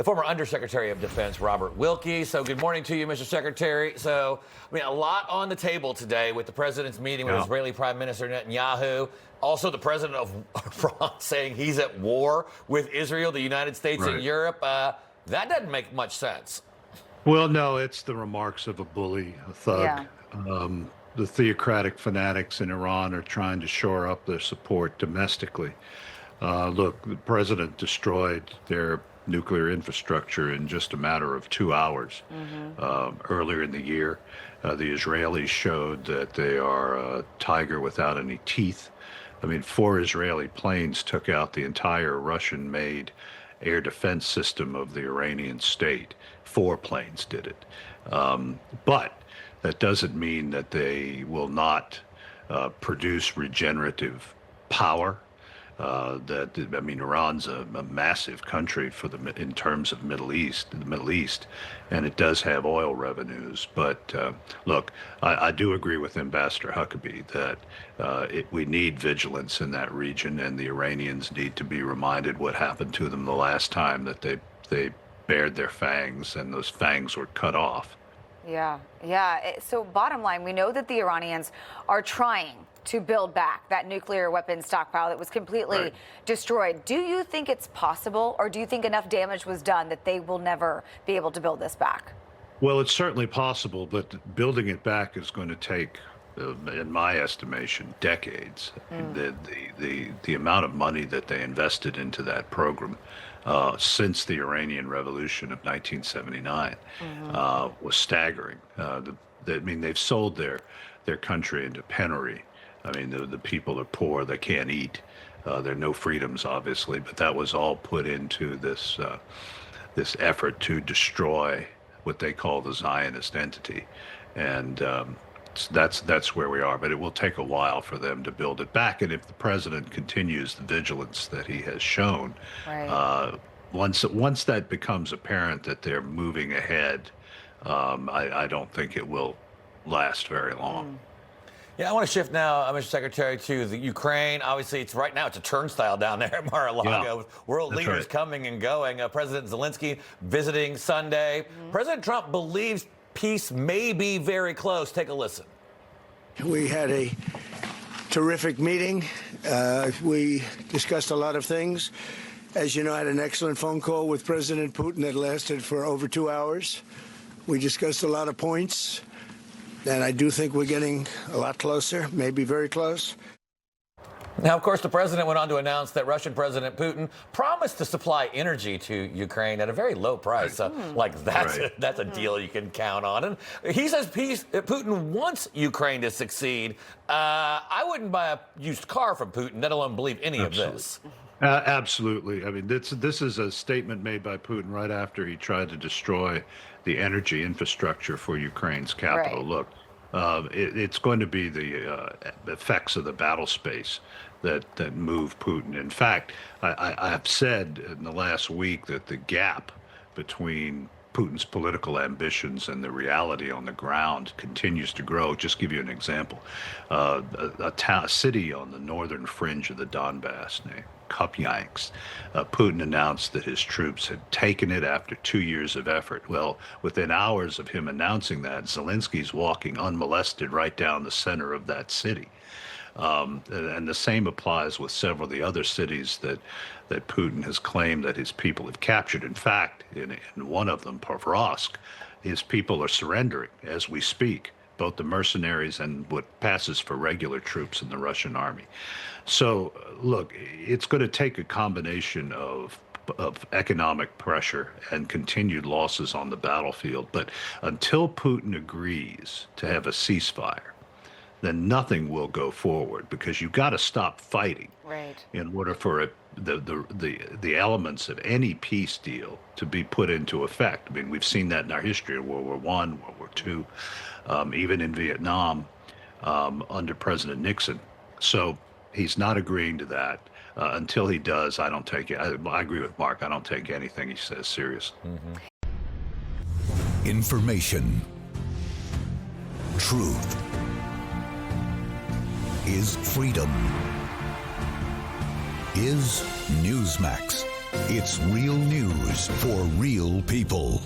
the former Undersecretary of Defense, Robert Wilkie. So good morning to you, Mr. Secretary. So, a lot on the table today with the president's meeting with Israeli Prime Minister Netanyahu. Also, the president of France saying he's at war with Israel, the United States, and Europe. That doesn't make much sense. Well, no, it's the remarks of a bully, a thug. The theocratic fanatics in Iran are trying to shore up their support domestically. Look, the president destroyed their nuclear infrastructure in just a matter of 2 hours. Earlier in the year, the Israelis showed that they are a tiger without any teeth. 4 Israeli planes took out the entire Russian-made air defense system of the Iranian state. 4 planes did it. But that doesn't mean that they will not produce regenerative power. Iran's a massive country in terms of the Middle East, and it does have oil revenues. But look, I do agree with Ambassador Huckabee that we need vigilance in that region, and the Iranians need to be reminded what happened to them the last time that they bared their fangs, and those fangs were cut off. So bottom line, we know that the Iranians are trying to build back that nuclear weapons stockpile that was completely destroyed. Do you think it's possible, or do you think enough damage was done that they will never be able to build this back? Well, it's certainly possible, but building it back is going to take, in my estimation, decades. The amount of money that they invested into that program since the Iranian Revolution of 1979 was staggering. They've sold their country into penury. The people are poor, they can't eat. There are no freedoms, obviously, but that was all put into this effort to destroy what they call the Zionist entity. And that's where we are. But it will take a while for them to build it back. And if the president continues the vigilance that he has shown, once that becomes apparent that they're moving ahead, I don't think it will last very long. I want to shift now, Mr. Secretary, to the Ukraine. Obviously, right now it's a turnstile down there at Mar-a-Lago with world leaders coming and going. President Zelensky visiting Sunday. President Trump believes peace may be very close. Take a listen. We had a terrific meeting. We discussed a lot of things. As you know, I had an excellent phone call with President Putin that lasted for over 2 hours. We discussed a lot of points. And I do think we're getting a lot closer, maybe very close. Now, of course, the president went on to announce that Russian President Putin promised to supply energy to Ukraine at a very low price. That's a deal you can count on. And he says Putin wants Ukraine to succeed. I wouldn't buy a used car from Putin, let alone believe any of this. Absolutely. This is a statement made by Putin right after he tried to destroy the energy infrastructure for Ukraine's capital. Look, it's going to be the effects of the battle space that move Putin. In fact, I have said in the last week that the gap between Putin's political ambitions and the reality on the ground continues to grow. Just give you an example. A city on the northern fringe of the Donbass named Kupiansk. Putin announced that his troops had taken it after 2 years of effort. Well, within hours of him announcing that, Zelensky's walking unmolested right down the center of that city. And the same applies with several of the other cities that Putin has claimed that his people have captured. In fact, in one of them, Pavlovsk, his people are surrendering as we speak, both the mercenaries and what passes for regular troops in the Russian army. So, look, it's going to take a combination of economic pressure and continued losses on the battlefield. But until Putin agrees to have a ceasefire, then nothing will go forward, because you've got to stop fighting in order for the elements of any peace deal to be put into effect. We've seen that in our history of World War I, World War II, even in Vietnam under President Nixon. So he's not agreeing to that. Until he does, I don't take it. I agree with Mark. I don't take anything he says serious. Information. Truth is freedom. Is Newsmax. It's real news for real people.